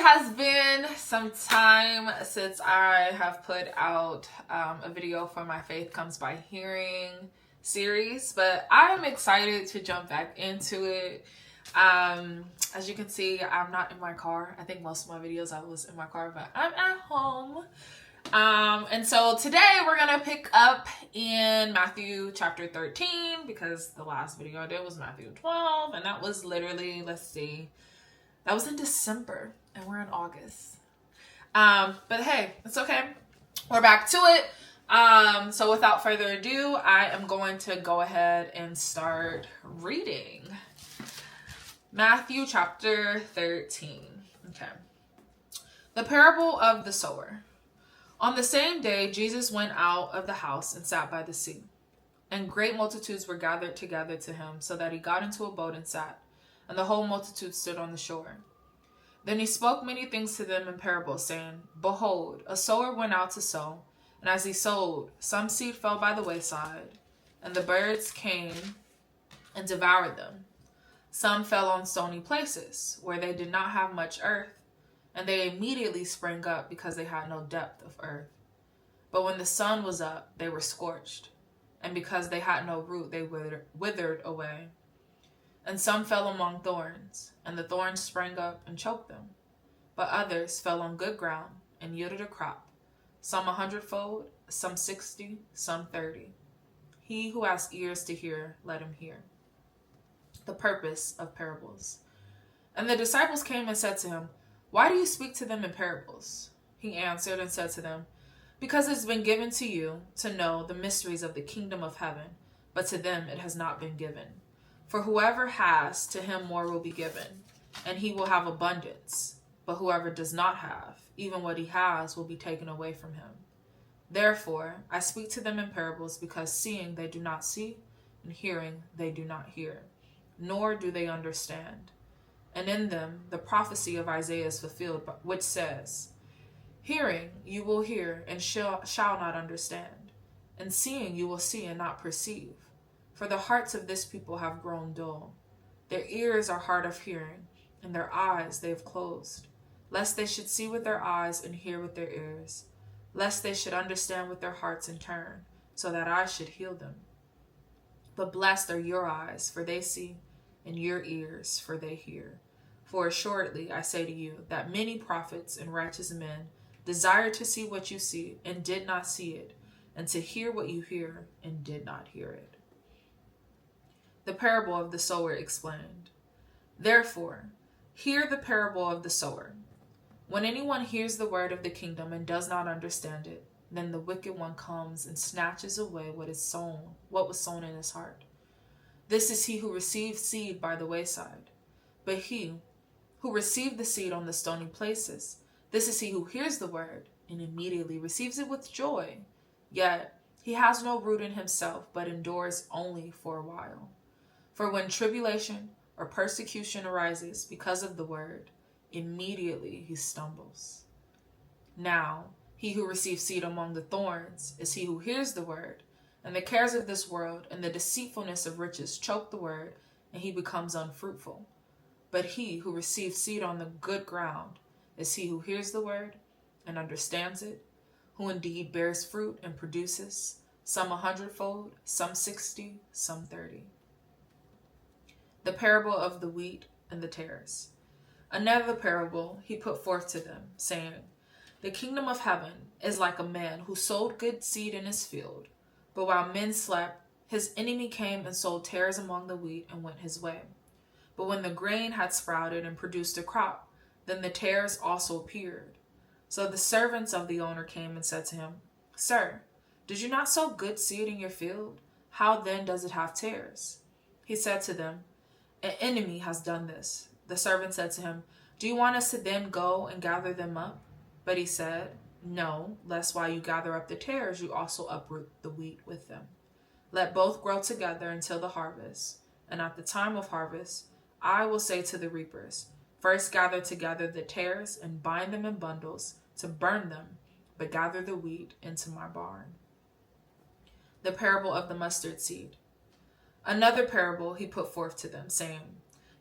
has been some time since I have put out a video for my Faith Comes by Hearing series, but I'm excited to jump back into it. As you can see, I'm not in my car. I think most of my videos I was in my car, but I'm at home. And so today we're gonna pick up in Matthew chapter 13, because the last video I did was Matthew 12, and that was literally, let's see, that was in December, and we're in August. But hey, it's okay. We're back to it. So without further ado, I am going to go ahead and start reading. Matthew chapter 13. Okay. The parable of the sower. On the same day, Jesus went out of the house and sat by the sea. And great multitudes were gathered together to him, so that he got into a boat and sat, and the whole multitude stood on the shore. Then he spoke many things to them in parables, saying, Behold, a sower went out to sow, and as he sowed, some seed fell by the wayside, and the birds came and devoured them. Some fell on stony places, where they did not have much earth, and they immediately sprang up because they had no depth of earth. But when the sun was up, they were scorched, and because they had no root, they withered away. And some fell among thorns, and the thorns sprang up and choked them. But others fell on good ground and yielded a crop, some 100-fold, some 60, some 30. He who has ears to hear, let him hear. The purpose of parables. And the disciples came and said to him, Why do you speak to them in parables? He answered and said to them, Because it has been given to you to know the mysteries of the kingdom of heaven, but to them it has not been given. For whoever has, to him more will be given, and he will have abundance. But whoever does not have, even what he has will be taken away from him. Therefore, I speak to them in parables, because seeing they do not see, and hearing they do not hear, nor do they understand. And in them the prophecy of Isaiah is fulfilled, which says, Hearing you will hear and shall not understand, and seeing you will see and not perceive. For the hearts of this people have grown dull. Their ears are hard of hearing, and their eyes they have closed, lest they should see with their eyes and hear with their ears, lest they should understand with their hearts and turn, so that I should heal them. But blessed are your eyes, for they see, and your ears, for they hear. For assuredly I say to you, that many prophets and righteous men desired to see what you see, and did not see it, and to hear what you hear, and did not hear it. The parable of the sower explained. Therefore, hear the parable of the sower. When anyone hears the word of the kingdom and does not understand it, then the wicked one comes and snatches away what was sown in his heart. This is he who received seed by the wayside. But he who received the seed on the stony places, this is he who hears the word and immediately receives it with joy. Yet he has no root in himself, but endures only for a while. For when tribulation or persecution arises because of the word, immediately he stumbles. Now, he who receives seed among the thorns is he who hears the word, and the cares of this world and the deceitfulness of riches choke the word, and he becomes unfruitful. But he who receives seed on the good ground is he who hears the word and understands it, who indeed bears fruit and produces, some 100-fold, some 60, some 30. The parable of the wheat and the tares. Another parable he put forth to them, saying, The kingdom of heaven is like a man who sowed good seed in his field. But while men slept, his enemy came and sowed tares among the wheat and went his way. But when the grain had sprouted and produced a crop, then the tares also appeared. So the servants of the owner came and said to him, Sir, did you not sow good seed in your field? How then does it have tares? He said to them, An enemy has done this. The servant said to him, Do you want us to then go and gather them up? But he said, No, lest while you gather up the tares, you also uproot the wheat with them. Let both grow together until the harvest. And at the time of harvest, I will say to the reapers, First gather together the tares and bind them in bundles to burn them, but gather the wheat into my barn. The parable of the mustard seed. Another parable he put forth to them, saying,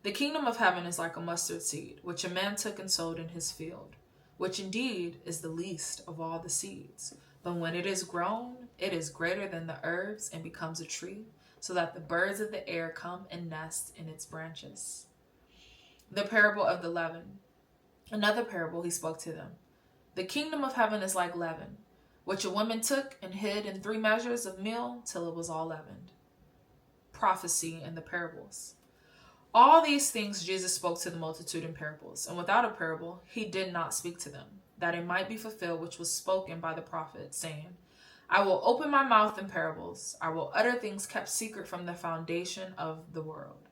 The kingdom of heaven is like a mustard seed, which a man took and sowed in his field, which indeed is the least of all the seeds. But when it is grown, it is greater than the herbs and becomes a tree, so that the birds of the air come and nest in its branches. The parable of the leaven. Another parable he spoke to them. The kingdom of heaven is like leaven, which a woman took and hid in 3 measures of meal till it was all leavened. Prophecy and the parables. All these things Jesus spoke to the multitude in parables, and without a parable he did not speak to them, that it might be fulfilled which was spoken by the prophet, saying, I will open my mouth in parables, I will utter things kept secret from the foundation of the world.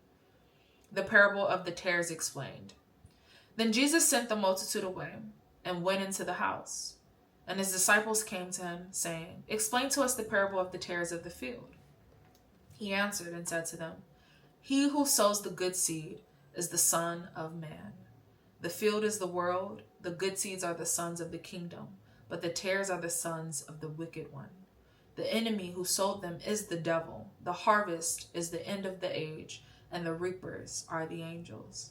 The parable of the tares explained. Then Jesus sent the multitude away, and went into the house. And his disciples came to him, saying, Explain to us the parable of the tares of the field. He answered and said to them, He who sows the good seed is the Son of Man. The field is the world, the good seeds are the sons of the kingdom, but the tares are the sons of the wicked one. The enemy who sowed them is the devil. The harvest is the end of the age, and the reapers are the angels.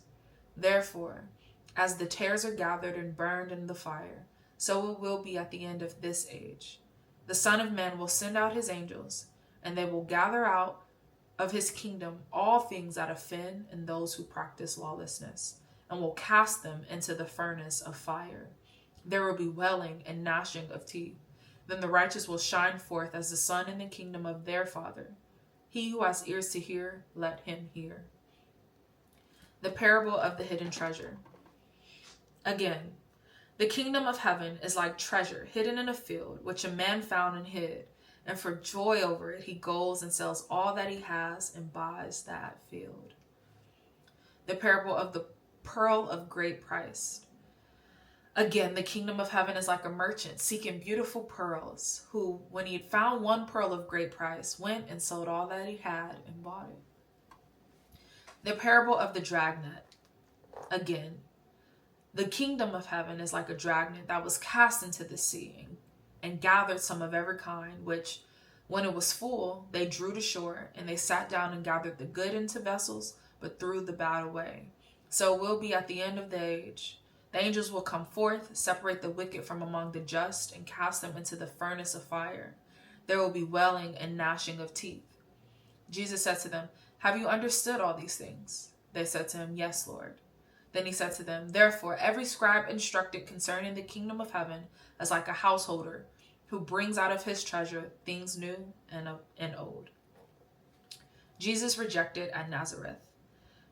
Therefore, as the tares are gathered and burned in the fire, so it will be at the end of this age. The Son of Man will send out his angels, and they will gather out of his kingdom all things that offend and those who practice lawlessness, and will cast them into the furnace of fire. There will be wailing and gnashing of teeth. Then the righteous will shine forth as the sun in the kingdom of their Father. He who has ears to hear, let him hear. The parable of the hidden treasure. Again, the kingdom of heaven is like treasure hidden in a field, which a man found and hid. And for joy over it, he goes and sells all that he has and buys that field. The parable of the pearl of great price. Again, the kingdom of heaven is like a merchant seeking beautiful pearls, who, when he had found one pearl of great price, went and sold all that he had and bought it. The parable of the dragnet. Again, the kingdom of heaven is like a dragnet that was cast into the sea and gathered some of every kind, which, when it was full, they drew to shore, and they sat down and gathered the good into vessels, but threw the bad away. So it will be at the end of the age. The angels will come forth, separate the wicked from among the just, and cast them into the furnace of fire. There will be wailing and gnashing of teeth. Jesus said to them, Have you understood all these things? They said to him, Yes, Lord. Then he said to them, Therefore, every scribe instructed concerning the kingdom of heaven is like a householder who brings out of his treasure things new and old. Jesus rejected at Nazareth.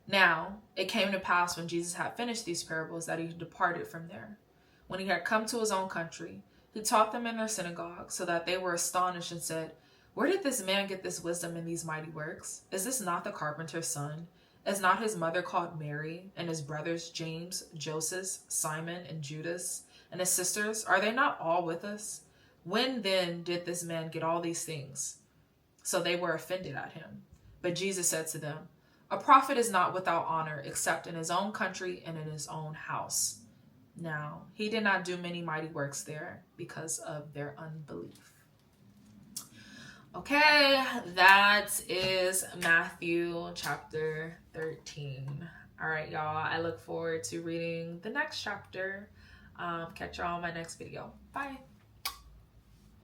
Now, it came to pass when Jesus had finished these parables that he departed from there. When he had come to his own country, he taught them in their synagogue, so that they were astonished and said, Where did this man get this wisdom and these mighty works? Is this not the carpenter's son? Is not his mother called Mary, and his brothers James, Joseph, Simon, and Judas, and his sisters? Are they not all with us? When then did this man get all these things? So they were offended at him. But Jesus said to them, A prophet is not without honor, except in his own country and in his own house. Now, he did not do many mighty works there because of their unbelief. Okay, that is Matthew chapter 13. All right, y'all. I look forward to reading the next chapter. Catch y'all on my next video. Bye.